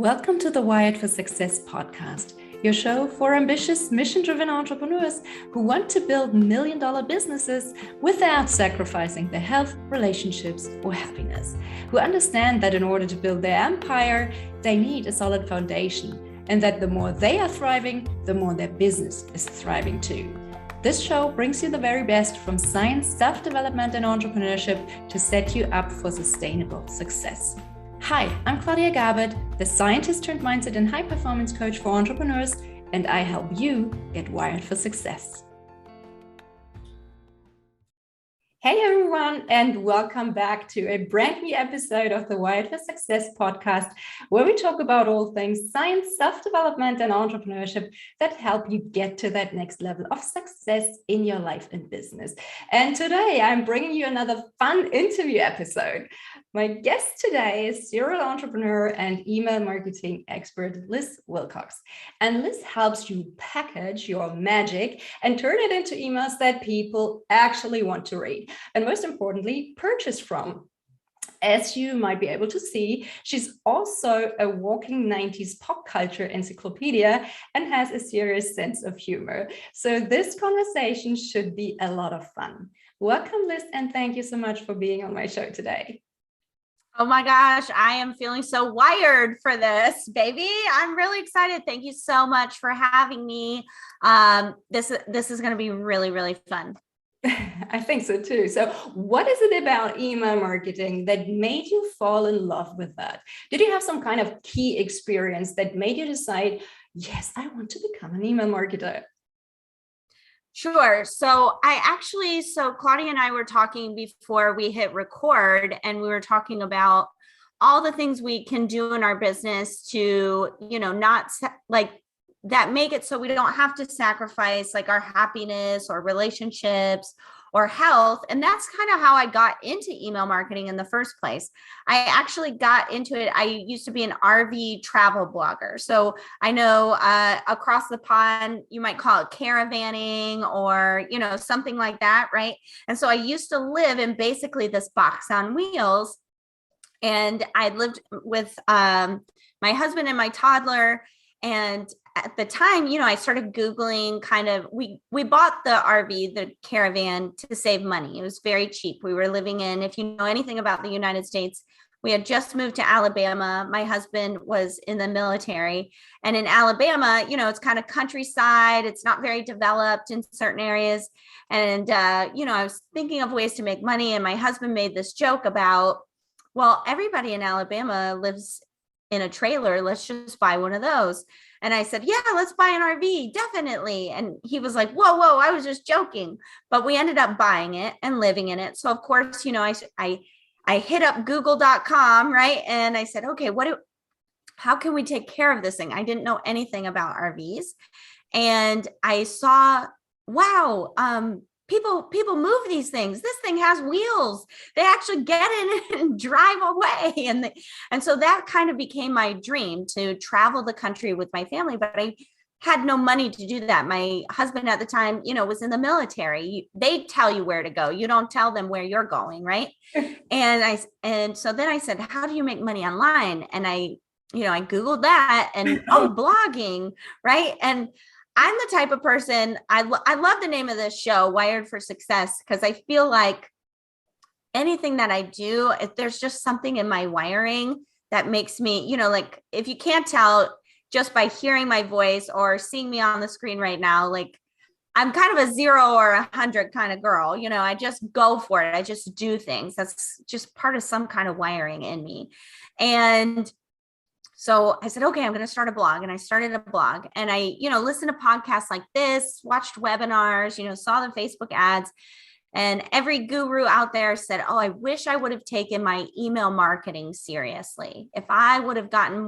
Welcome to the Wired for Success podcast, your show for ambitious, mission-driven entrepreneurs who want to build million-dollar businesses without sacrificing their health, relationships, or happiness, who understand that in order to build their empire, they need a solid foundation, and that the more they are thriving, the more their business is thriving too. This show brings you the very best from science, self-development, and entrepreneurship to set you up for sustainable success. Hi, I'm Claudia Garbett, the scientist turned mindset and high performance coach for entrepreneurs, and I help you get wired for success. Hey everyone, and welcome back to a brand new episode of the Wired for Success podcast, where we talk about all things science, self-development, and entrepreneurship that help you get to that next level of success in your life and business. And today I'm bringing you another fun interview episode. My guest today is serial entrepreneur and email marketing expert, Liz Wilcox. And Liz helps you package your magic and turn it into emails that people actually want to read. And most importantly, purchase from. As you might be able to see, she's also a walking 90s pop culture encyclopedia and has a serious sense of humor. So this conversation should be a lot of fun. Welcome, Liz, and thank you so much for being on my show today. Oh my gosh, I am feeling so wired for this, baby. I'm really excited. Thank you so much for having me. This is going to be really, really fun. I think so too. So what is it about email marketing that made you fall in love with that? Did you have some kind of key experience that made you decide, yes, I want to become an email marketer? Sure. So Claudia and I were talking before we hit record, and we were talking about all the things we can do in our business to, not like that make it so we don't have to sacrifice like our happiness or relationships or health. And that's kind of how I got into email marketing in the first place. I actually got into it. I used to be an RV travel blogger. So I know across the pond, you might call it caravanning or, something like that. Right. And so I used to live in basically this box on wheels. And I lived with my husband and my toddler. And at the time, I started Googling we bought the RV, the caravan, to save money. It was very cheap. We were living in, if you know anything about the United States, we had just moved to Alabama. My husband was in the military, and in Alabama, it's kind of countryside. It's not very developed in certain areas. And, I was thinking of ways to make money. And my husband made this joke about, well, everybody in Alabama lives in a trailer. Let's just buy one of those. And I said, yeah, let's buy an RV, definitely. And he was like, whoa, I was just joking. But we ended up buying it and living in it. So of course, I hit up google.com, right? And I said, okay, how can we take care of this thing? I didn't know anything about RVs. And I saw, wow, people move these things. This thing has wheels. They actually get in it and drive away. And so that kind of became my dream, to travel the country with my family, but I had no money to do that. My husband at the time, was in the military. They tell you where to go. You don't tell them where you're going. Right. And so then I said, how do you make money online? And I Googled that and blogging. Right. And I'm the type of person, I love the name of this show, Wired for Success, because I feel like anything that I do, if there's just something in my wiring that makes me, like if you can't tell just by hearing my voice or seeing me on the screen right now, like I'm kind of a 0 or 100 kind of girl, I just go for it. I just do things. That's just part of some kind of wiring in me. And so I said, okay, I'm going to start a blog. And I started a blog, and I, listened to podcasts like this, watched webinars, saw the Facebook ads, and every guru out there said, oh, I wish I would have taken my email marketing seriously. If I would have gotten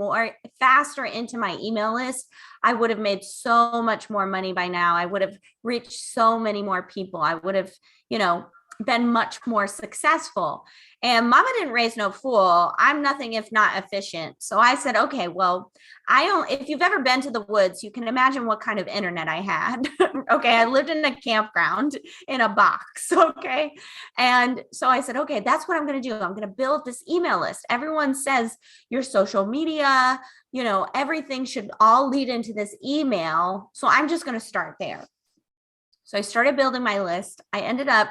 faster into my email list, I would have made so much more money by now. I would have reached so many more people. I would have, been much more successful. And mama didn't raise no fool. I'm nothing if not efficient. So I said, okay, well, if you've ever been to the woods, you can imagine what kind of internet I had. Okay. I lived in a campground in a box. Okay. And so I said, okay, that's what I'm going to do. I'm going to build this email list. Everyone says your social media, everything should all lead into this email. So I'm just going to start there. So I started building my list. I ended up,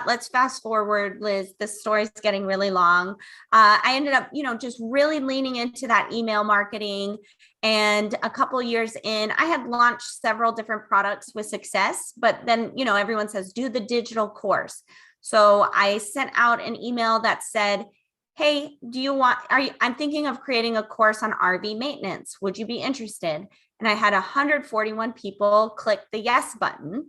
let's fast forward, Liz, this story's getting really long. I ended up, just really leaning into that email marketing. And a couple of years in, I had launched several different products with success, but then, everyone says, do the digital course. So I sent out an email that said, hey, I'm thinking of creating a course on RV maintenance. Would you be interested? And I had 141 people click the yes button.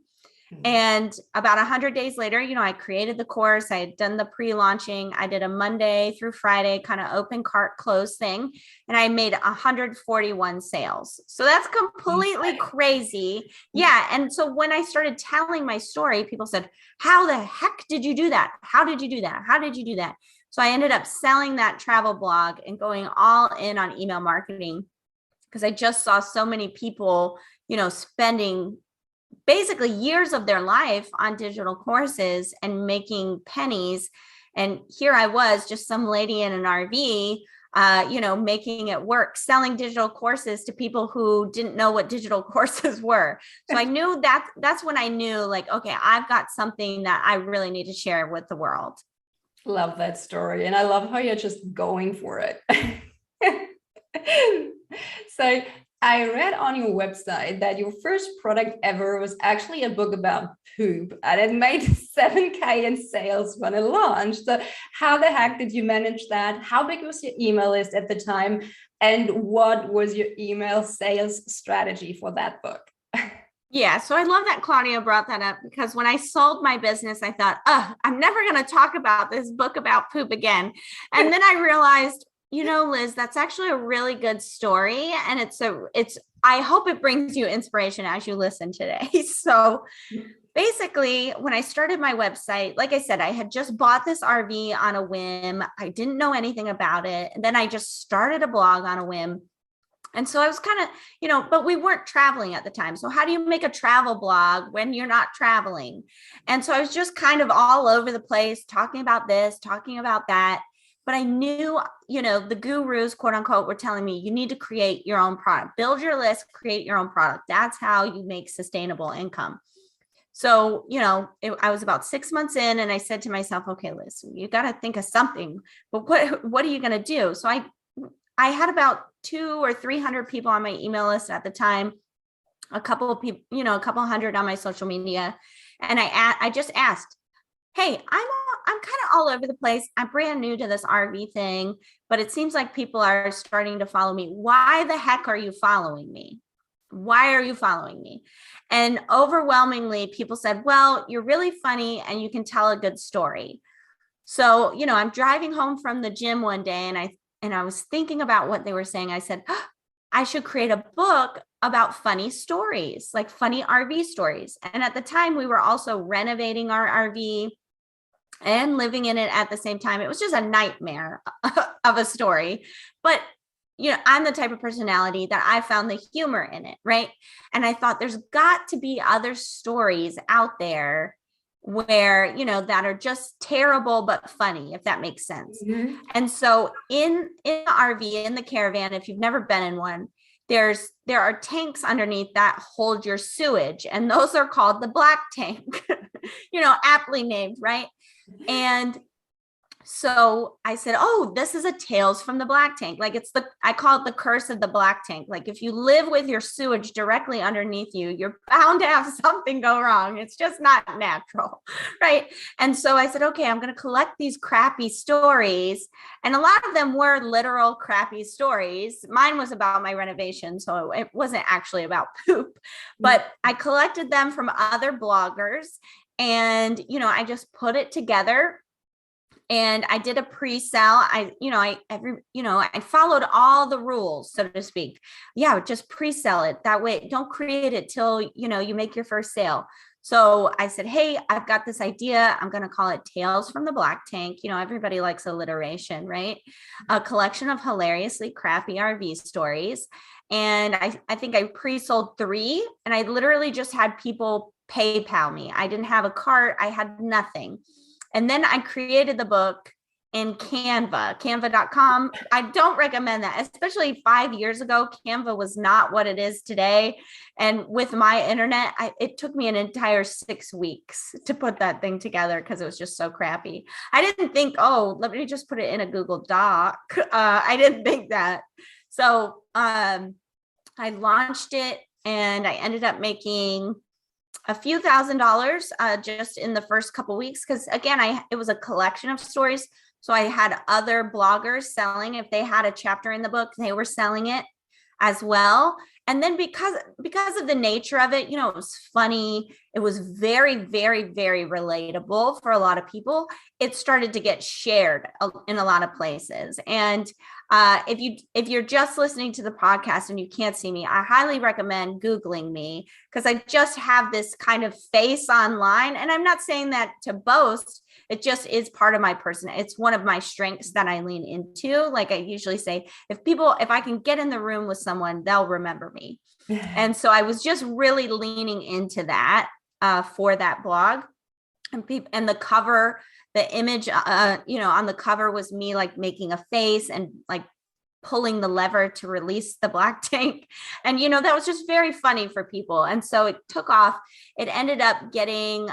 And about 100 days later, I created the course. I had done the pre-launching. I did a Monday through Friday kind of open cart close thing. And I made 141 sales. So that's completely crazy. Yeah. And so when I started telling my story, people said, how the heck did you do that? How did you do that? How did you do that? So I ended up selling that travel blog and going all in on email marketing because I just saw so many people, spending basically years of their life on digital courses and making pennies. And here I was, just some lady in an RV, making it work, selling digital courses to people who didn't know what digital courses were. So I knew that's when I knew, like, okay, I've got something that I really need to share with the world. Love that story. And I love how you're just going for it. So I read on your website that your first product ever was actually a book about poop, and it made 7K in sales when it launched. So how the heck did you manage that? How big was your email list at the time? And what was your email sales strategy for that book? Yeah. So I love that Claudia brought that up, because when I sold my business, I thought, I'm never going to talk about this book about poop again. And then I realized, Liz, that's actually a really good story. And I hope it brings you inspiration as you listen today. So basically, when I started my website, like I said, I had just bought this RV on a whim. I didn't know anything about it. And then I just started a blog on a whim. And so I was kind of, but we weren't traveling at the time. So how do you make a travel blog when you're not traveling? And so I was just kind of all over the place, talking about this, talking about that. But I knew, the gurus, quote unquote, were telling me, you need to create your own product, build your list, create your own product. That's how you make sustainable income. So, I was about 6 months in, and I said to myself, okay, Liz, you got to think of something, but what are you going to do? So I had about 200 or 300 people on my email list at the time, a couple of people, a couple hundred on my social media. And I just asked, hey, I'm kind of all over the place. I'm brand new to this RV thing, but it seems like people are starting to follow me. Why the heck are you following me? Why are you following me? And overwhelmingly, people said, well, you're really funny and you can tell a good story. So, I'm driving home from the gym one day, and I was thinking about what they were saying. I said, I should create a book about funny stories, like funny RV stories. And at the time, we were also renovating our RV and living in it at the same time. It was just a nightmare of a story. But, I'm the type of personality that I found the humor in it, right? And I thought there's got to be other stories out there where, that are just terrible but funny, if that makes sense. Mm-hmm. And so in the RV, in the caravan, if you've never been in one, there are tanks underneath that hold your sewage, and those are called the black tank. Aptly named, right? And so I said, oh, this is a Tales from the Black Tank. Like I call it the curse of the black tank. Like if you live with your sewage directly underneath you, you're bound to have something go wrong. It's just not natural, right? And so I said, okay, I'm going to collect these crappy stories. And a lot of them were literal crappy stories. Mine was about my renovation, so it wasn't actually about poop, but I collected them from other bloggers. And, I just put it together. And I did a pre-sale. I followed all the rules, so to speak. Yeah, just pre-sell it. That way, don't create it till, you make your first sale. So I said, hey, I've got this idea. I'm going to call it Tales from the Black Tank. You know, everybody likes alliteration, right? A collection of hilariously crappy RV stories. And I think I pre-sold 3, and I literally just had people PayPal me. I didn't have a cart. I had nothing. And then I created the book in canva.com. I don't recommend that, especially 5 years ago. Canva was not what it is today. And with my internet, it took me an entire 6 weeks to put that thing together because it was just so crappy. I didn't think, oh, let me just put it in a Google Doc. I didn't think that. So I launched it, and I ended up making a few $1,000s just in the first couple of weeks. Because again, it was a collection of stories. So I had other bloggers selling. If they had a chapter in the book, they were selling it as well. And then because of the nature of it, you know, it was funny. It was very, very, very relatable for a lot of people. It started to get shared in a lot of places. And if you're just listening to the podcast and you can't see me, I highly recommend Googling me, because I just have this kind of face online. And I'm not saying that to boast. It just is part of my person. It's one of my strengths that I lean into. Like I usually say, if I can get in the room with someone, they'll remember me. And so I was just really leaning into that for that blog. And the cover, the image, you know, on the cover was me like making a face and like pulling the lever to release the black tank. And, you know, that was just very funny for people. And so it took off. It ended up getting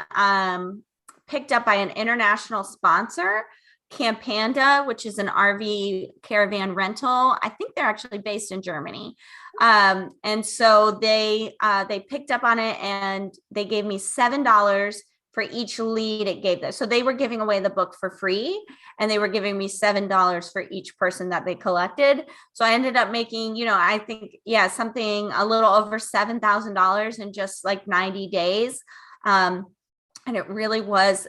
picked up by an international sponsor, Campanda, which is an RV caravan rental. I think they're actually based in Germany. And so they picked up on it, and they gave me $7 for each lead it gave them. So they were giving away the book for free, and they were giving me $7 for each person that they collected. So I ended up making, you know, I think, something a little over $7,000 in just like 90 days. And it really was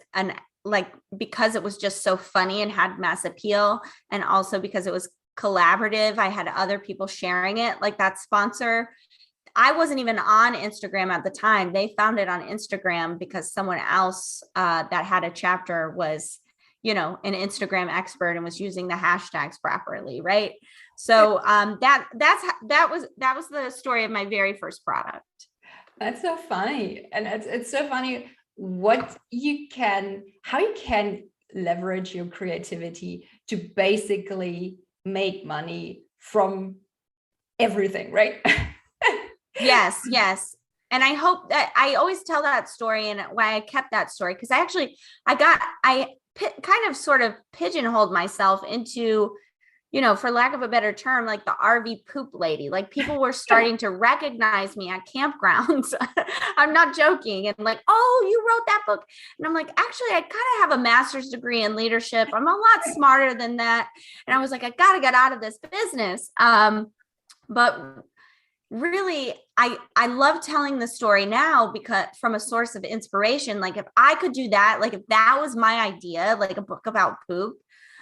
because it was just so funny and had mass appeal. And also because it was collaborative, I had other people sharing it, like that sponsor. I wasn't even on Instagram at the time. They found it on Instagram because someone else that had a chapter was, you know, an Instagram expert and was using the hashtags properly. Right. So that was the story of my very first product. That's so funny. And it's so funny how you can leverage your creativity to basically make money from everything, right? Yes. And I hope that I always tell that story, and why I kept that story, because I kind of sort of pigeonholed myself into, you know, for lack of a better term, like the RV poop lady. Like people were starting to recognize me at campgrounds. I'm not joking. And like, oh, you wrote that book. And I'm like, actually, I kind of have a master's degree in leadership. I'm a lot smarter than that. And I was like, I got to get out of this business. But really, I love telling the story now, because from a source of inspiration. Like if I could do that, like if that was my idea, like a book about poop,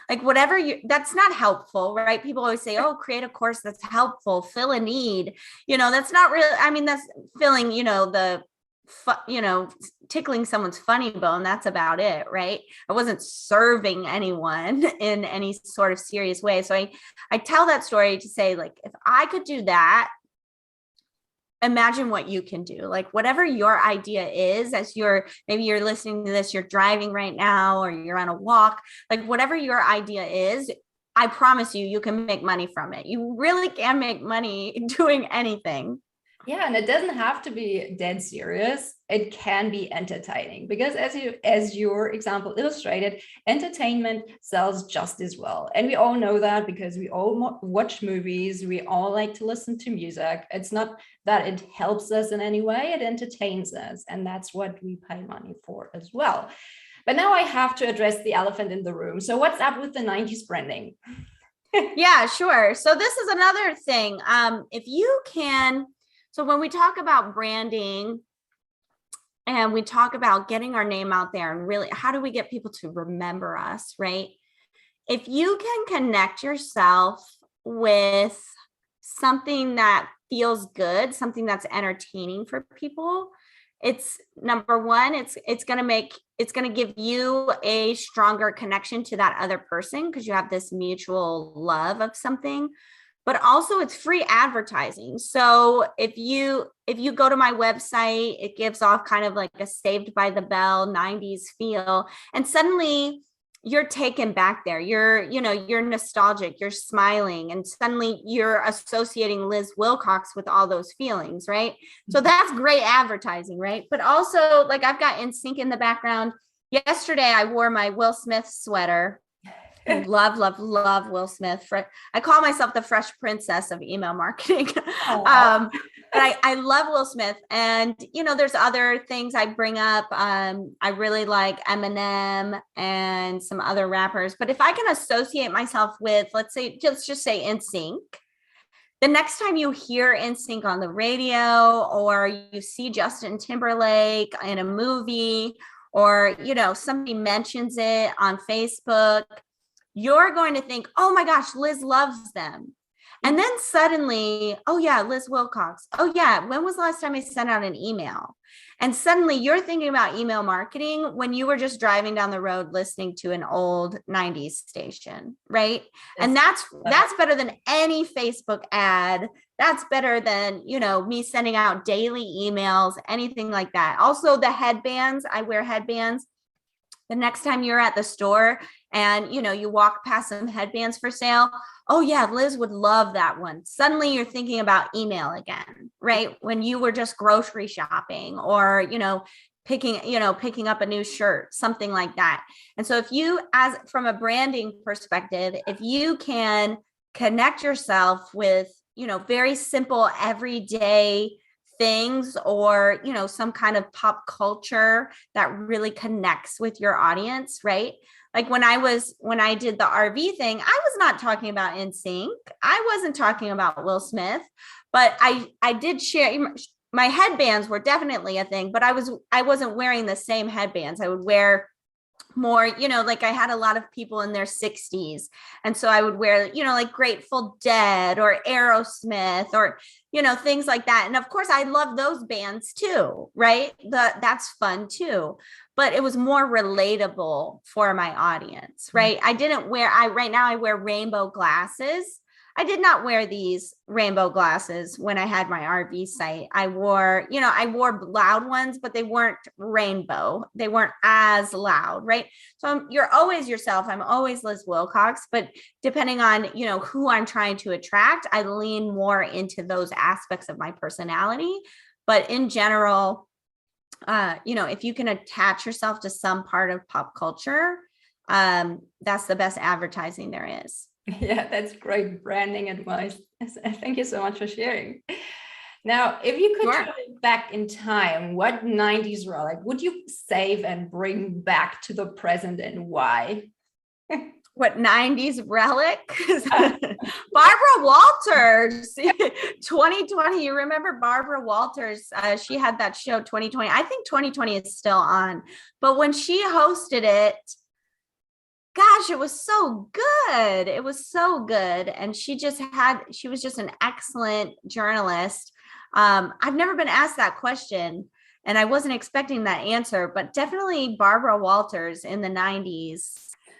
like whatever that's not helpful, right? People always say, oh, create a course that's helpful, fill a need. You know, that's not really, I mean, that's filling, you know, tickling someone's funny bone. That's about it, right? I wasn't serving anyone in any sort of serious way. So I tell that story to say, like, if I could do that, imagine what you can do. Like whatever your idea is, maybe you're listening to this, you're driving right now, or you're on a walk, like whatever your idea is, I promise you can make money from it. You really can make money doing anything. Yeah, and it doesn't have to be dead serious. It can be entertaining, because as your example illustrated, entertainment sells just as well. And we all know that because we all watch movies, we all like to listen to music. It's not that it helps us in any way, it entertains us. And that's what we pay money for as well. But now I have to address the elephant in the room. So what's up with the 90s branding? Yeah, sure. So this is another thing. So when we talk about branding and we talk about getting our name out there, and really, how do we get people to remember us, right? If you can connect yourself with something that feels good, something that's entertaining for people, It's number one, it's going to give you a stronger connection to that other person because you have this mutual love of something. But also it's free advertising. So if you go to my website, it gives off kind of like a Saved by the Bell 90s feel. And suddenly you're taken back there. You're nostalgic, you're smiling, and suddenly you're associating Liz Wilcox with all those feelings, right? So that's great advertising, right? But also, like, I've got NSYNC in the background. Yesterday, I wore my Will Smith sweater. I love, love, love Will Smith. I call myself the Fresh Princess of email marketing. But I love Will Smith. And, there's other things I bring up. I really like Eminem and some other rappers. But if I can associate myself with, let's just say NSYNC, the next time you hear NSYNC on the radio, or you see Justin Timberlake in a movie, or, somebody mentions it on Facebook, you're going to think, oh my gosh, Liz loves them. And then suddenly, oh yeah, Liz Wilcox. Oh yeah, when was the last time I sent out an email? And suddenly you're thinking about email marketing when you were just driving down the road listening to an old 90s station, right? And that's better than any Facebook ad. That's better than, me sending out daily emails, anything like that. Also the headbands, I wear headbands. The next time you're at the store and, you walk past some headbands for sale, oh yeah, Liz would love that one. Suddenly you're thinking about email again, right? When you were just grocery shopping, or, picking up a new shirt, something like that. And so if you, from a branding perspective, if you can connect yourself with, very simple everyday things, or some kind of pop culture that really connects with your audience, right? Like when I did the RV thing, I was not talking about NSYNC. I wasn't talking about Will Smith, but I did share. My headbands were definitely a thing, but I wasn't wearing the same headbands. I would wear more, like I had a lot of people in their 60s. And so I would wear, like Grateful Dead or Aerosmith, or, things like that. And of course I love those bands too, right? That's fun too, but it was more relatable for my audience, right? Right now I wear rainbow glasses. I did not wear these rainbow glasses when I had my RV site. I wore loud ones, but they weren't rainbow. They weren't as loud, right? So you're always yourself. I'm always Liz Wilcox, but depending on, who I'm trying to attract, I lean more into those aspects of my personality. But in general, if you can attach yourself to some part of pop culture, that's the best advertising there is. Yeah, that's great branding advice. Thank you so much for sharing. Now, if you could travel back in time, what 90s relic would you save and bring back to the present, and why? What 90s relic? Barbara Walters, 2020. You remember Barbara Walters? She had that show 2020. I think 2020 is still on, but when she hosted it, gosh, it was so good. It was so good. And she was just an excellent journalist. I've never been asked that question, and I wasn't expecting that answer, but definitely Barbara Walters in the 90s.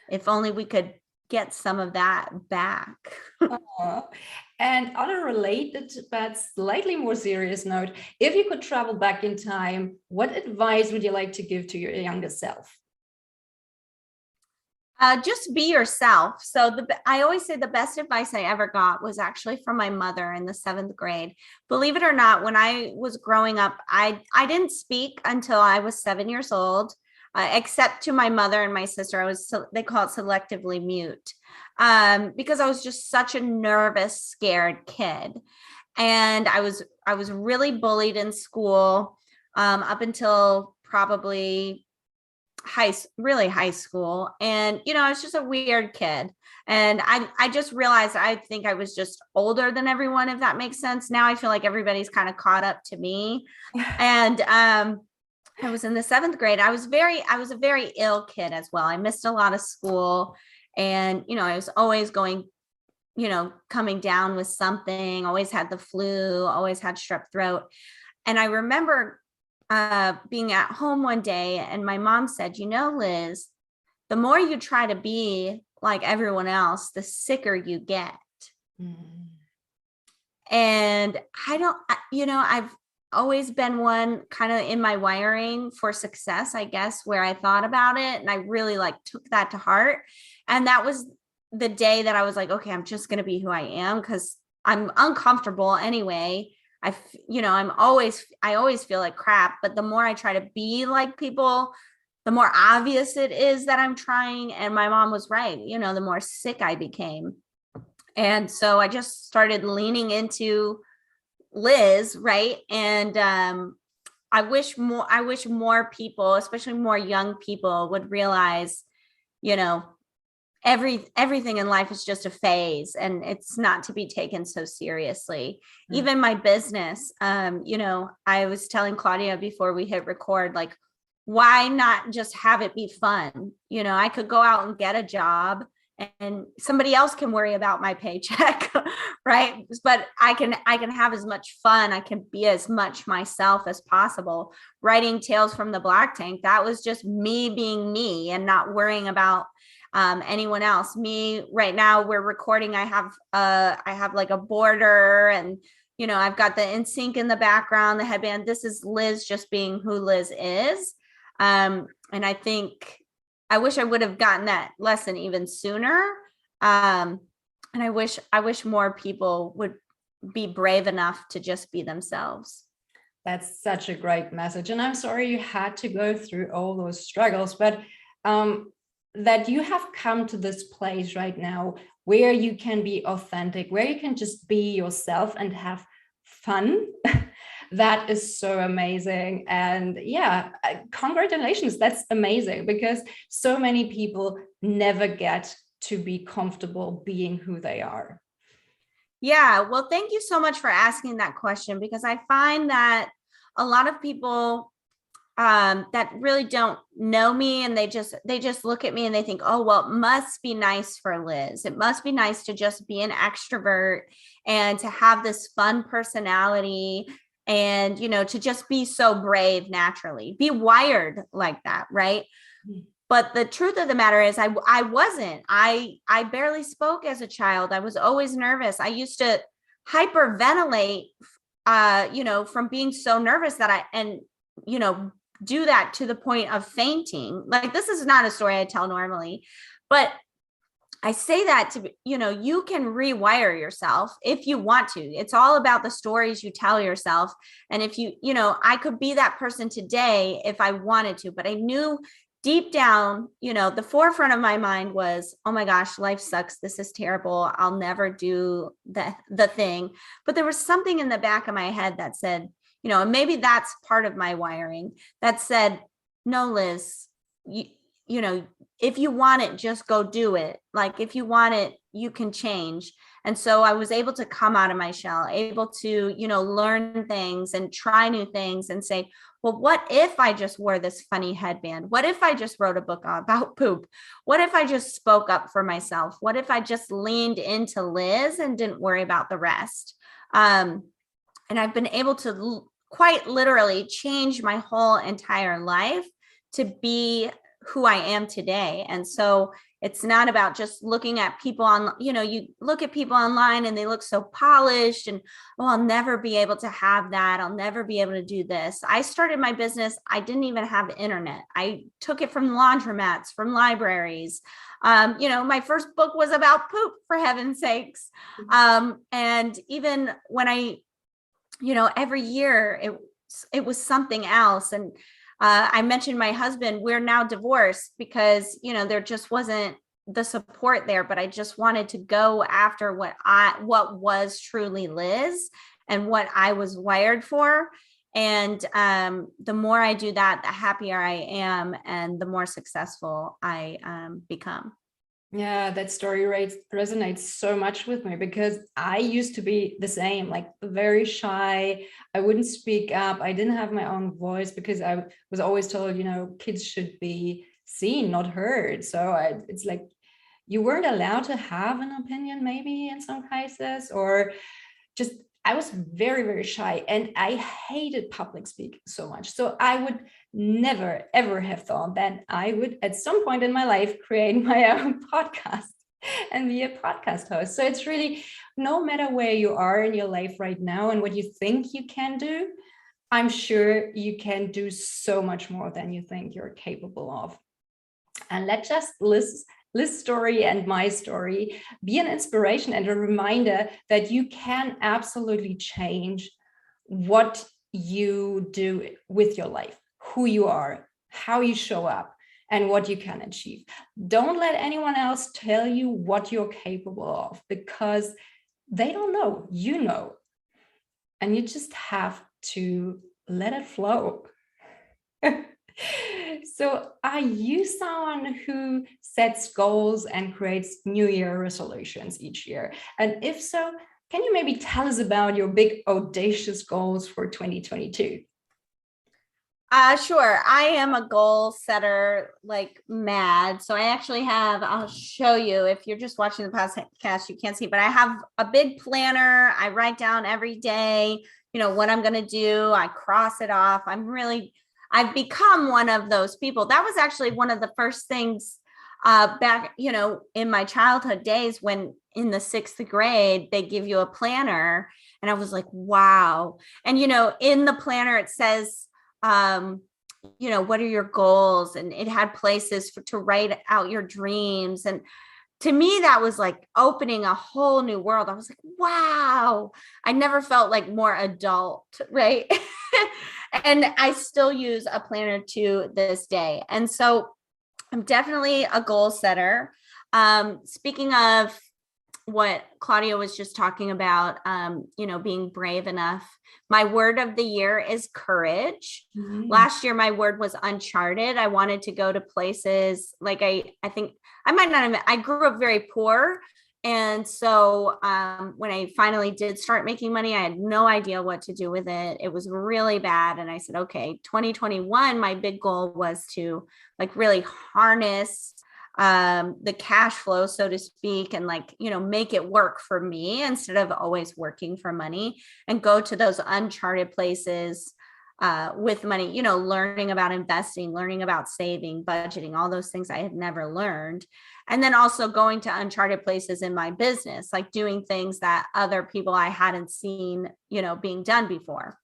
If only we could get some of that back. And on a related but slightly more serious note, if you could travel back in time, what advice would you like to give to your younger self? Just be yourself. So I always say the best advice I ever got was actually from my mother in the 7th grade. Believe it or not, when I was growing up, I didn't speak until I was 7 years old, except to my mother and my sister. They call it selectively mute, because I was just such a nervous, scared kid. And I was really bullied in school, up until probably really high school. And, I was just a weird kid. And I just realized, I think I was just older than everyone, if that makes sense. Now I feel like everybody's kind of caught up to me. And, I was in the 7th grade. I was a very ill kid as well. I missed a lot of school, and, I was always going, coming down with something, always had the flu, always had strep throat. And I remember being at home one day, and my mom said, Liz, the more you try to be like everyone else, the sicker you get. Mm. And I've always been one kind of in my wiring for success, I guess, where I thought about it and I really like took that to heart. And that was the day that I was like, okay, I'm just going to be who I am because I'm uncomfortable anyway. I always feel like crap, but the more I try to be like people, the more obvious it is that I'm trying. And my mom was right. The more sick I became. And so I just started leaning into Liz, right? And I wish more people, especially more young people, would realize, you know, everything in life is just a phase and it's not to be taken so seriously. Even my business, I was telling Claudia before we hit record, like, why not just have it be fun? I could go out and get a job and somebody else can worry about my paycheck, right? But I can have as much fun. I can be as much myself as possible. Writing Tales from the Black Tank, that was just me being me and not worrying about anyone else. Me right now, we're recording. I have like a border, and I've got the NSYNC in the background, the headband. This is Liz just being who Liz is, and I think I wish I would have gotten that lesson even sooner. And I wish more people would be brave enough to just be themselves. That's such a great message. And I'm sorry you had to go through all those struggles, but that you have come to this place right now where you can be authentic, where you can just be yourself and have fun. That is so amazing. And yeah, congratulations. That's amazing because so many people never get to be comfortable being who they are. Yeah. Well, thank you so much for asking that question, because I find that a lot of people that really don't know me and they just look at me and they think, oh, well, it must be nice for Liz. It must be nice to just be an extrovert and to have this fun personality and, to just be so brave naturally, be wired like that. Right. Mm-hmm. But the truth of the matter is I wasn't. I barely spoke as a child. I was always nervous. I used to hyperventilate, from being so nervous that do that to the point of fainting. Like, this is not a story I tell normally, but I say that to, you can rewire yourself if you want to. It's all about the stories you tell yourself. And if I could be that person today if I wanted to, but I knew deep down, the forefront of my mind was, oh my gosh, life sucks. This is terrible. I'll never do the thing. But there was something in the back of my head that said, and maybe that's part of my wiring that said, no, Liz, if you want it, just go do it. Like, if you want it, you can change. And so I was able to come out of my shell, able to, learn things and try new things and say, well, what if I just wore this funny headband? What if I just wrote a book about poop? What if I just spoke up for myself? What if I just leaned into Liz and didn't worry about the rest? And I've been able to quite literally change my whole entire life to be who I am today. And so it's not about just looking at people on, you look at people online and they look so polished and, oh, I'll never be able to have that. I'll never be able to do this. I started my business. I didn't even have internet. I took it from laundromats, from libraries. My first book was about poop, for heaven's sakes. And even when I, every year it was something else. And I mentioned my husband, we're now divorced because, there just wasn't the support there, but I just wanted to go after what was truly Liz and what I was wired for. And the more I do that, the happier I am and the more successful I become. Yeah, that story resonates so much with me because I used to be the same, like very shy. I wouldn't speak up. I didn't have my own voice because I was always told, kids should be seen, not heard. So it's like you weren't allowed to have an opinion maybe in some cases, or just I was very, very shy and I hated public speaking so much. So I would never, ever have thought that I would at some point in my life create my own podcast and be a podcast host. So it's really, no matter where you are in your life right now and what you think you can do, I'm sure you can do so much more than you think you're capable of. And let's just Liz's story and my story be an inspiration and a reminder that you can absolutely change what you do with your life, who you are, how you show up, and what you can achieve. Don't let anyone else tell you what you're capable of, because they don't know, you know, and you just have to let it flow. So are you someone who sets goals and creates New Year resolutions each year? And if so, can you maybe tell us about your big audacious goals for 2022? Sure. I am a goal setter like mad. So I actually have, I'll show you if you're just watching the podcast, you can't see, but I have a big planner. I write down every day, what I'm going to do. I cross it off. I've become one of those people. That was actually one of the first things back, in my childhood days, when in the 6th grade, they give you a planner. And I was like, wow. And, in the planner, it says, what are your goals? And it had places to write out your dreams. And to me, that was like opening a whole new world. I was like, wow, I never felt like more adult, right? And I still use a planner to this day. And so I'm definitely a goal setter. Speaking of what Claudia was just talking about, being brave enough. My word of the year is courage. Mm-hmm. Last year, my word was uncharted. I wanted to go to places like I think I might not have, I grew up very poor. And so when I finally did start making money, I had no idea what to do with it. It was really bad. And I said, okay, 2021, my big goal was to really harness the cash flow, so to speak, and make it work for me instead of always working for money, and go to those uncharted places with money, learning about investing, learning about saving, budgeting, all those things I had never learned. And then also going to uncharted places in my business, like doing things that other people I hadn't seen, being done before.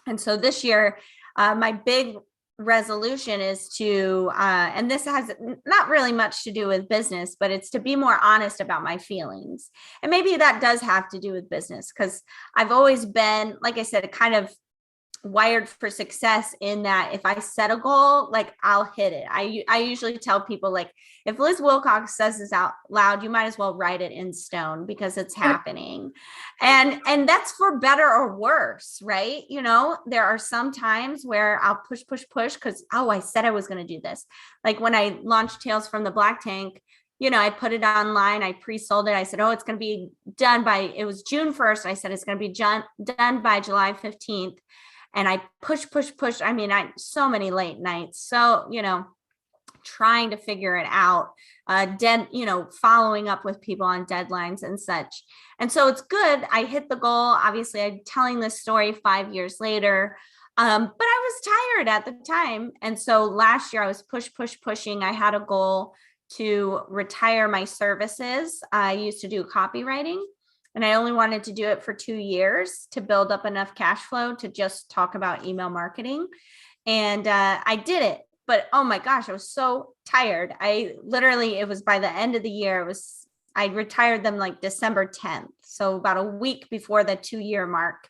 And so this year, my big resolution is to, and this has not really much to do with business, but it's to be more honest about my feelings. And maybe that does have to do with business, because I've always been, like I said, kind of wired for success in that if I set a goal, I'll hit it. I usually tell people, if Liz Wilcox says this out loud, you might as well write it in stone, because it's happening. And that's for better or worse, right? There are some times where I'll push because, I said I was going to do this. Like when I launched Tales from the Black Tank, I put it online, I pre-sold it. I said, it's going to be done it was June 1st. I said, it's going to be done by July 15th. And I push. I mean, so many late nights. So, trying to figure it out, following up with people on deadlines and such. And so it's good. I hit the goal. Obviously, I'm telling this story 5 years later, but I was tired at the time. And so last year I was pushing. I had a goal to retire my services. I used to do copywriting. And I only wanted to do it for 2 years to build up enough cash flow to just talk about email marketing. And I did it. But oh my gosh, I was so tired. It was by the end of the year, I retired them December 10th. So about a week before the 2-year mark.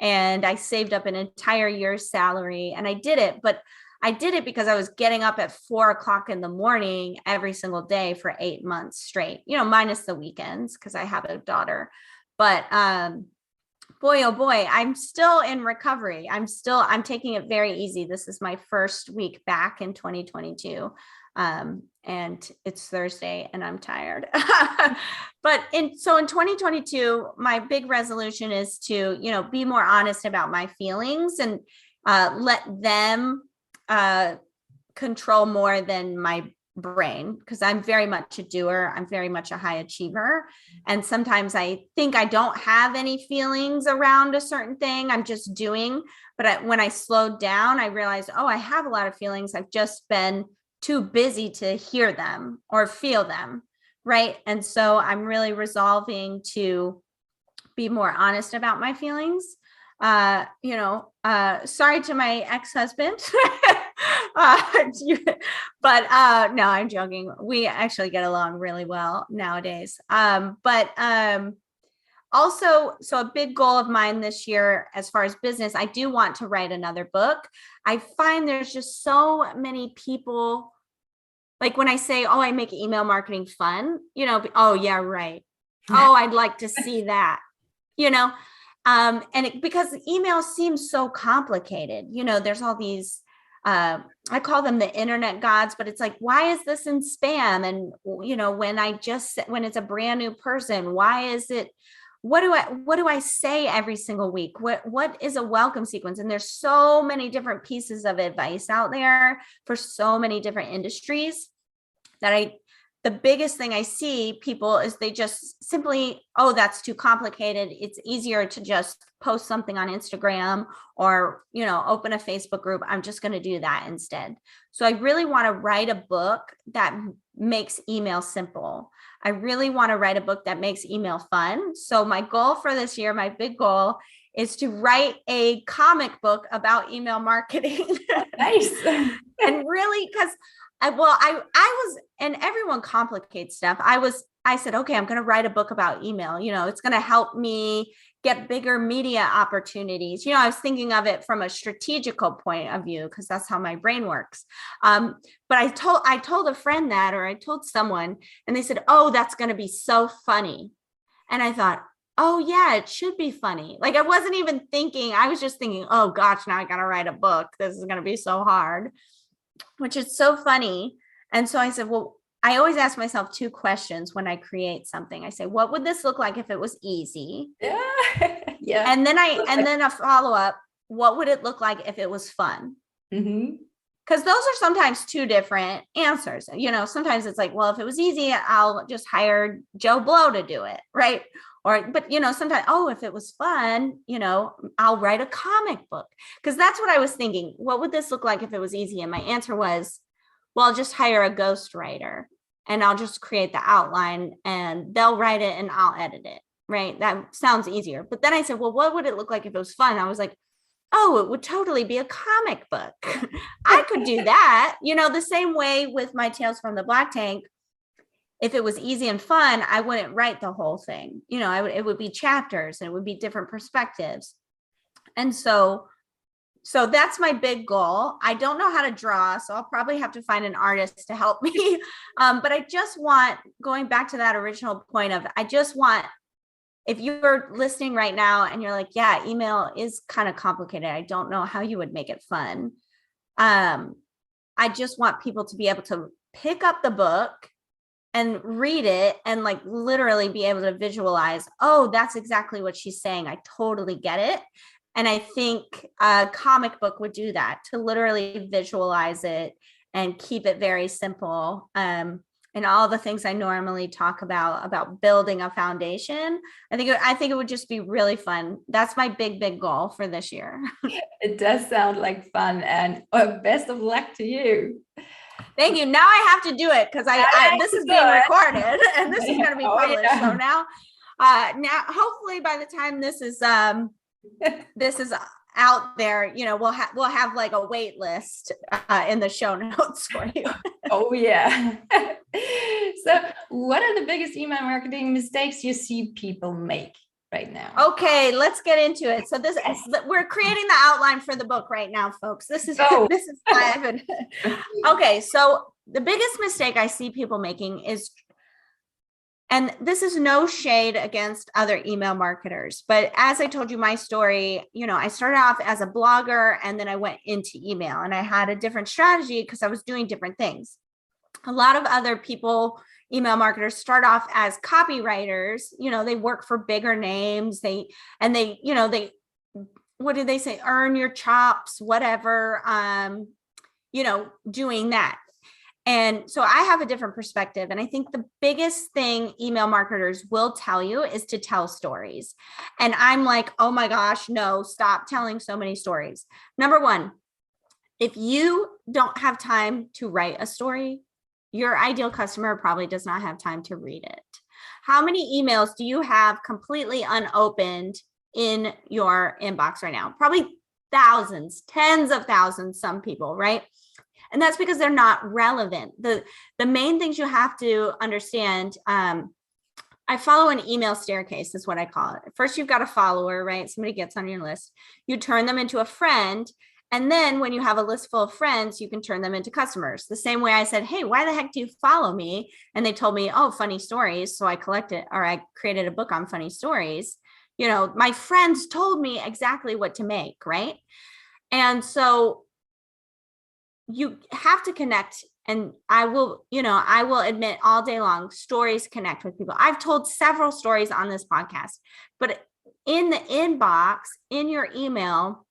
And I saved up an entire year's salary, and I did it. But I did it because I was getting up at 4:00 in the morning every single day for 8 months straight, minus the weekends, because I have a daughter. But boy, oh boy, I'm still in recovery. I'm taking it very easy. This is my first week back in 2022. And it's Thursday and I'm tired. But in 2022, my big resolution is to, be more honest about my feelings and let them control more than my brain because I'm very much a doer. I'm very much a high achiever. And sometimes I think I don't have any feelings around a certain thing. I'm just doing. But when I slowed down, I realized, oh, I have a lot of feelings. I've just been too busy to hear them or feel them. Right. And so I'm really resolving to be more honest about my feelings. Sorry to my ex-husband. But no, I'm joking. We actually get along really well nowadays. Also, so a big goal of mine this year, as far as business, I do want to write another book. I find there's just so many people, like when I say, oh, I make email marketing fun, oh yeah, right. Oh, I'd like to see that, because email seems so complicated. There's all these, I call them the internet gods, but it's like, why is this in spam? And, when it's a brand new person, why is it, what do I say every single week? What is a welcome sequence? And there's so many different pieces of advice out there for so many different industries that the biggest thing I see people is they just simply, oh, that's too complicated. It's easier to just post something on Instagram or, open a Facebook group. I'm just going to do that instead. So I really want to write a book that makes email simple. I really want to write a book that makes email fun. So my goal for this year, my big goal, is to write a comic book about email marketing. Nice. And really, because I was, and everyone complicates stuff. I said, okay, I'm going to write a book about email. It's going to help me get bigger media opportunities. I was thinking of it from a strategical point of view, because that's how my brain works. But I told a friend that, or I told someone, and they said, oh, that's going to be so funny. And I thought, oh yeah, it should be funny. Like I wasn't even thinking, I was just thinking, oh gosh, now I got to write a book. This is going to be so hard, which is so funny. And so I said, well, I always ask myself two questions when I create something. I say, what would this look like if it was easy? Yeah. Yeah. And then a follow-up, what would it look like if it was fun? Mm-hmm. Because those are sometimes two different answers. Sometimes it's like, well, if it was easy, I'll just hire Joe Blow to do it. Right. But sometimes, oh, if it was fun, I'll write a comic book. Because that's what I was thinking. What would this look like if it was easy? And my answer was, well, I'll just hire a ghostwriter and I'll just create the outline and they'll write it and I'll edit it. Right. That sounds easier. But then I said, well, what would it look like if it was fun? I was like, oh, it would totally be a comic book. I could do that. The same way with my Tales from the Black Tank. If it was easy and fun, I wouldn't write the whole thing. It would be chapters and it would be different perspectives. And so that's my big goal. I don't know how to draw, so I'll probably have to find an artist to help me. But I just want, going back to that original point of, I just want, if you're listening right now and you're like, yeah, email is kind of complicated, I don't know how you would make it fun. I just want people to be able to pick up the book and read it and like literally be able to visualize, oh, that's exactly what she's saying. I totally get it. And I think a comic book would do that, to literally visualize it and keep it very simple. And all the things I normally talk about building a foundation. I think it would just be really fun. That's my big goal for this year. It does sound like fun, and best of luck to you. Thank you. Now I have to do it because this is being recorded and this is going to be published. Yeah. So now hopefully by the time this is out there, we'll have like a wait list in the show notes for you. Oh yeah. So what are the biggest email marketing mistakes you see people make right now? Okay, let's get into it. So we're creating the outline for the book right now, folks. This is live. Okay, so the biggest mistake I see people making is, and this is no shade against other email marketers, but as I told you my story, I started off as a blogger and then I went into email and I had a different strategy because I was doing different things. A lot of other people, email marketers, start off as copywriters. They work for bigger names. They what do they say? Earn your chops, whatever, doing that. And so I have a different perspective. And I think the biggest thing email marketers will tell you is to tell stories. And I'm like, oh my gosh, no, stop telling so many stories. Number one, if you don't have time to write a story, your ideal customer probably does not have time to read it. How many emails do you have completely unopened in your inbox right now? Probably thousands, tens of thousands, some people, right? And that's because they're not relevant. The main things you have to understand, I follow an email staircase is what I call it. First, you've got a follower, right? Somebody gets on your list. You turn them into a friend. And then when you have a list full of friends, you can turn them into customers. The same way I said, hey, why the heck do you follow me? And they told me, oh, funny stories. So I I created a book on funny stories. My friends told me exactly what to make, right? And so you have to connect. And I will admit all day long, stories connect with people. I've told several stories on this podcast, but in the inbox, in your email,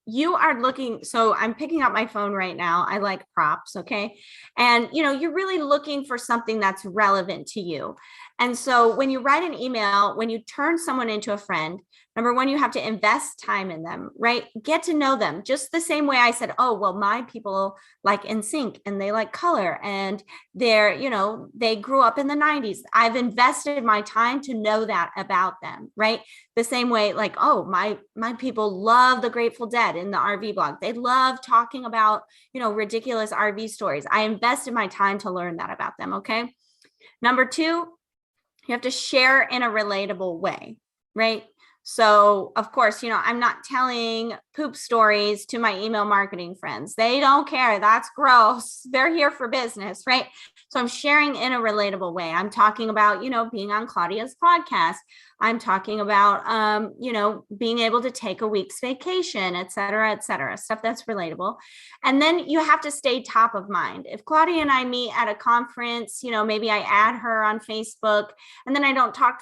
you are looking. So I'm picking up my phone right now. I like props. Okay. And, you're really looking for something that's relevant to you. And so when you write an email, when you turn someone into a friend, number one, you have to invest time in them, right? Get to know them just the same way I said, oh, well, my people like NSYNC and they like color and they grew up in the 90s. I've invested my time to know that about them, right? The same way, like, oh, my people love the Grateful Dead in the RV blog. They love talking about, ridiculous RV stories. I invested my time to learn that about them. Okay. Number two, you have to share in a relatable way, right? So of course, I'm not telling poop stories to my email marketing friends. They don't care. That's gross. They're here for business, right? So I'm sharing in a relatable way. I'm talking about, being on Claudia's podcast. I'm talking about, being able to take a week's vacation, et cetera, stuff that's relatable. And then you have to stay top of mind. If Claudia and I meet at a conference, maybe I add her on Facebook and then I don't talk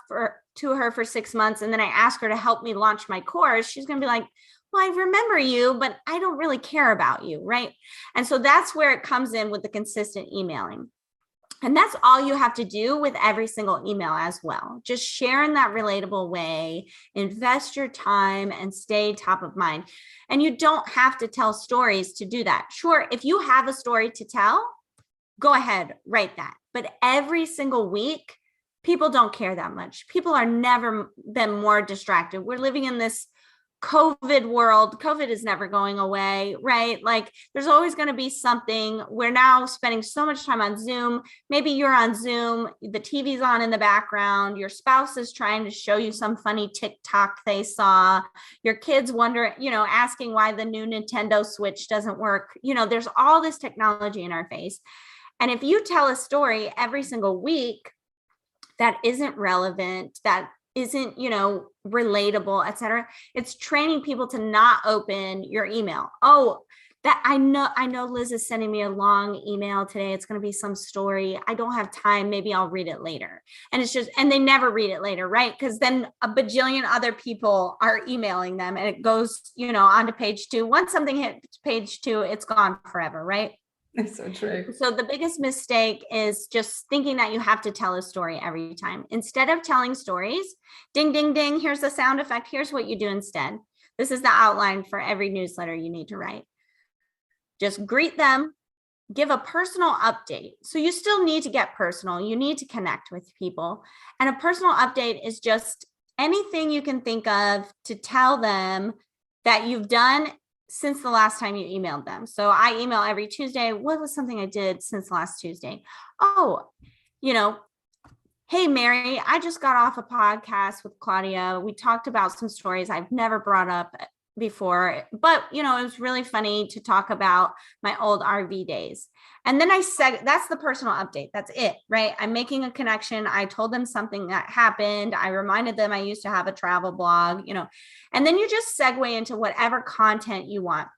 to her for 6 months. And then I ask her to help me launch my course. She's going to be like, well, I remember you, but I don't really care about you. Right. And so that's where it comes in with the consistent emailing. And that's all you have to do with every single email as well. Just share in that relatable way, invest your time and stay top of mind. And you don't have to tell stories to do that. Sure, if you have a story to tell, go ahead, write that. But every single week, people don't care that much. People are never been more distracted. We're living in this COVID world. COVID is never going away, right? Like there's always going to be something. We're now spending so much time on Zoom. Maybe you're on Zoom, the TV's on in the background. Your spouse is trying to show you some funny TikTok they saw. Your kids wonder, asking why the new Nintendo Switch doesn't work. There's all this technology in our face. And if you tell a story every single week that isn't relevant, that isn't, relatable, et cetera, it's training people to not open your email. Oh, that I know Liz is sending me a long email today. It's going to be some story. I don't have time. Maybe I'll read it later. And and they never read it later, right? Because then a bajillion other people are emailing them and it goes, onto page 2. Once something hits page 2, it's gone forever, right? That's so true. So the biggest mistake is just thinking that you have to tell a story every time. Instead of telling stories, ding, ding, ding, here's the sound effect. Here's what you do instead. This is the outline for every newsletter you need to write. Just greet them, give a personal update. So you still need to get personal. You need to connect with people. And a personal update is just anything you can think of to tell them that you've done since the last time you emailed them. So I email every Tuesday. What was something I did since last Tuesday? Oh, hey, Mary, I just got off a podcast with Claudia. We talked about some stories I've never brought up before, but it was really funny to talk about my old RV days. And then I said, that's the personal update. That's it, right? I'm making a connection. I told them something that happened. I reminded them I used to have a travel blog, and then you just segue into whatever content you want.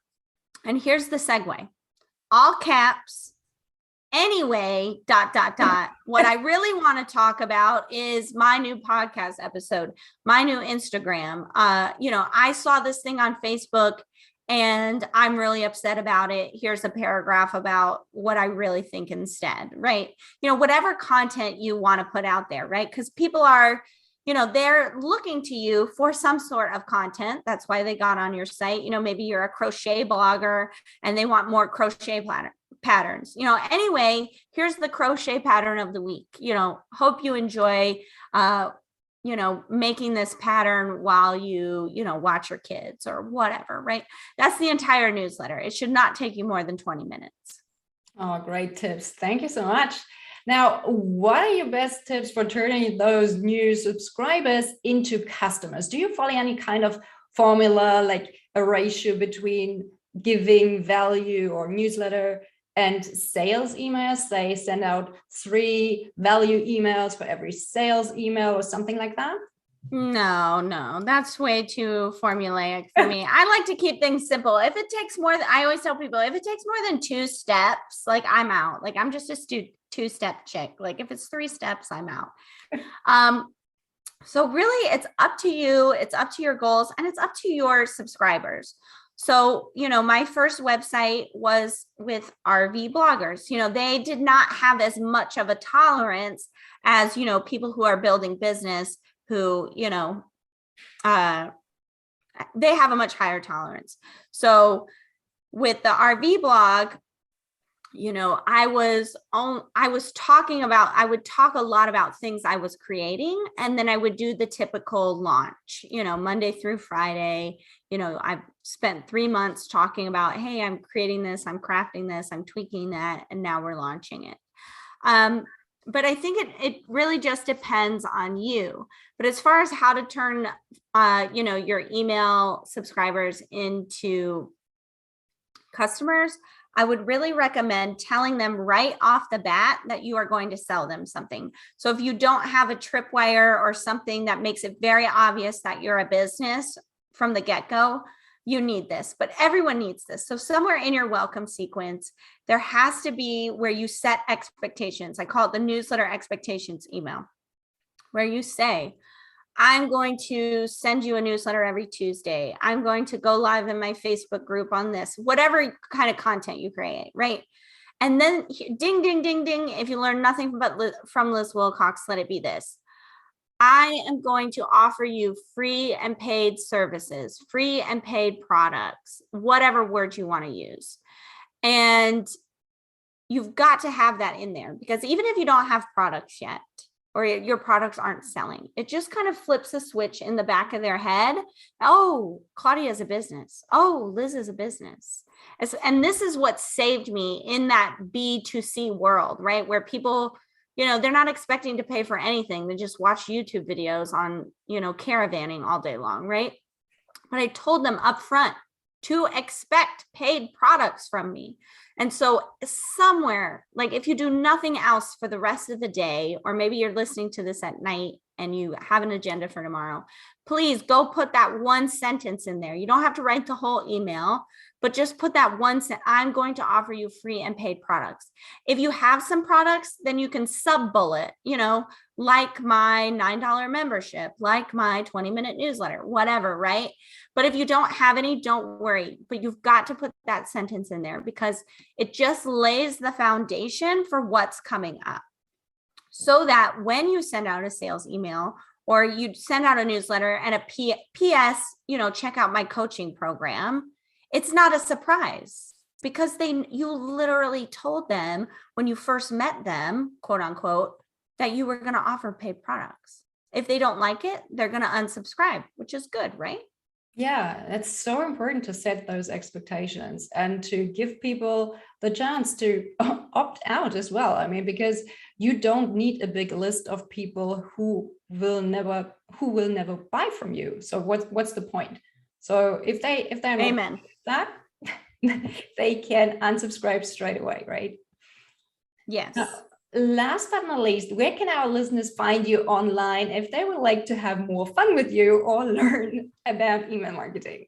And here's the segue, all caps. Anyway, ... What I really want to talk about is my new podcast episode, my new Instagram. I saw this thing on Facebook and I'm really upset about it. Here's a paragraph about what I really think instead, right? Whatever content you want to put out there, right? Because people are, they're looking to you for some sort of content. That's why they got on your site. Maybe you're a crochet blogger and they want more crochet patterns. Anyway, here's the crochet pattern of the week. Hope you enjoy making this pattern while you watch your kids or whatever, right? That's the entire newsletter. It should not take you more than 20 minutes. Oh, great tips. Thank you so much. Now, what are your best tips for turning those new subscribers into customers? Do you follow any kind of formula, like a ratio between giving value or newsletter and sales emails? Say send out 3 value emails for every sales email or something like that? No, that's way too formulaic for me. I like to keep things simple. If it takes more than, I always tell people, if it takes more than 2 steps, like I'm out. Like I'm just a 2-step chick. Like if it's 3 steps, I'm out. So really it's up to you. It's up to your goals and it's up to your subscribers. So, my first website was with RV bloggers. They did not have as much of a tolerance as, people who are building business who, they have a much higher tolerance. So with the RV blog, I would talk a lot about things I was creating, and then I would do the typical launch, Monday through Friday. I've spent 3 months talking about, hey, I'm creating this, I'm crafting this, I'm tweaking that, and now we're launching it. But I think it really just depends on you. But as far as how to turn, your email subscribers into customers, I would really recommend telling them right off the bat that you are going to sell them something. So if you don't have a tripwire or something that makes it very obvious that you're a business from the get-go, you need this, but everyone needs this. So somewhere in your welcome sequence, there has to be where you set expectations. I call it the newsletter expectations email, where you say, I'm going to send you a newsletter every Tuesday. I'm going to go live in my Facebook group on this, whatever kind of content you create, right? And then ding, ding, ding, ding. If you learn nothing from Liz Wilcox, let it be this. I am going to offer you free and paid services, free and paid products, whatever word you want to use. And you've got to have that in there, because even if you don't have products yet, or your products aren't selling, it just kind of flips a switch in the back of their head. Oh, Claudia's a business. Oh, Liz is a business. And this is what saved me in that B2C world, right? Where people, they're not expecting to pay for anything. They just watch YouTube videos on, caravanning all day long, right? But I told them up front to expect paid products from me. And so somewhere, like if you do nothing else for the rest of the day, or maybe you're listening to this at night and you have an agenda for tomorrow, please go put that one sentence in there. You don't have to write the whole email, but just put that one sentence. I'm going to offer you free and paid products. If you have some products, then you can sub bullet, like my $9 membership, like my 20-minute newsletter, whatever, right? But if you don't have any, don't worry, but you've got to put that sentence in there, because it just lays the foundation for what's coming up. So that when you send out a sales email, or you send out a newsletter and a PS, check out my coaching program, it's not a surprise, because you literally told them when you first met them, quote unquote, that you were going to offer paid products. If they don't like it, they're going to unsubscribe, which is good, right? Yeah, it's so important to set those expectations and to give people the chance to opt out as well. I mean, because you don't need a big list of people who will never buy from you. So what's the point? So if they're not Amen. that, they can unsubscribe straight away, right? Yes. Last but not least, where can our listeners find you online if they would like to have more fun with you or learn about email marketing?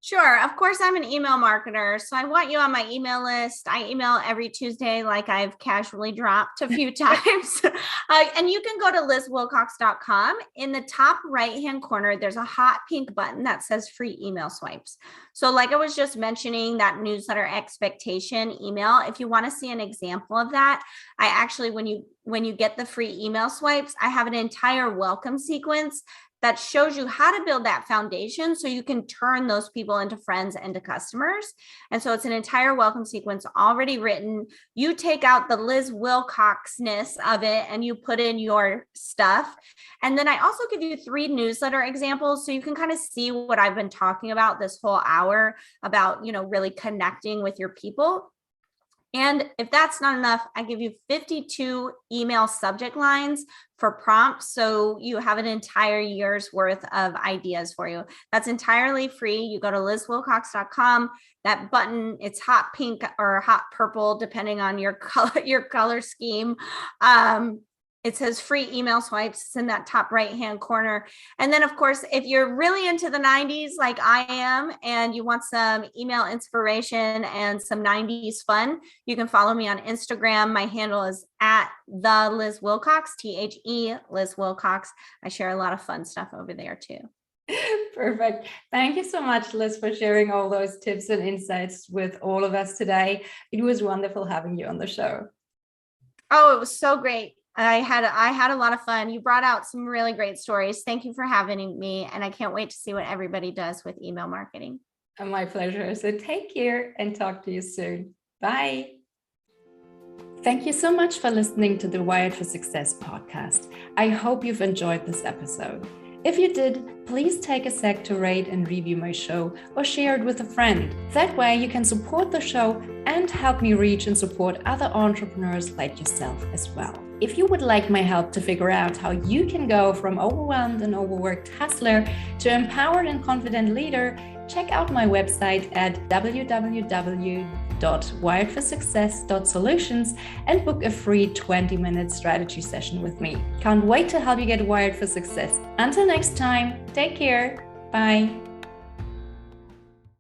Sure. Of course, I'm an email marketer, so I want you on my email list. I email every Tuesday, like I've casually dropped a few times. And you can go to lizwilcox.com. In the top right-hand corner, there's a hot pink button that says free email swipes. So like I was just mentioning, that newsletter expectation email, if you want to see an example of that, I actually, when you get the free email swipes, I have an entire welcome sequence that shows you how to build that foundation so you can turn those people into friends and to customers. And so it's an entire welcome sequence already written. You take out the Liz Wilcox-ness of it and you put in your stuff. And then I also give you 3 newsletter examples so you can kind of see what I've been talking about this whole hour about, really connecting with your people. And if that's not enough, I give you 52 email subject lines for prompts. So you have an entire year's worth of ideas for you. That's entirely free. You go to lizwilcox.com, that button, it's hot pink or hot purple, depending on your color scheme. It says free email swipes. It's in that top right-hand corner. And then, of course, if you're really into the 90s like I am, and you want some email inspiration and some 90s fun, you can follow me on Instagram. My handle is at the Liz Wilcox, THE Liz Wilcox. I share a lot of fun stuff over there too. Perfect. Thank you so much, Liz, for sharing all those tips and insights with all of us today. It was wonderful having you on the show. Oh, it was so great. I had a lot of fun. You brought out some really great stories. Thank you for having me. And I can't wait to see what everybody does with email marketing. My pleasure. So take care and talk to you soon. Bye. Thank you so much for listening to the Wired for Success podcast. I hope you've enjoyed this episode. If you did, please take a sec to rate and review my show or share it with a friend. That way you can support the show and help me reach and support other entrepreneurs like yourself as well. If you would like my help to figure out how you can go from overwhelmed and overworked hustler to empowered and confident leader, check out my website at www.wiredforsuccess.solutions and book a free 20-minute strategy session with me. Can't wait to help you get wired for success. Until next time, take care. Bye.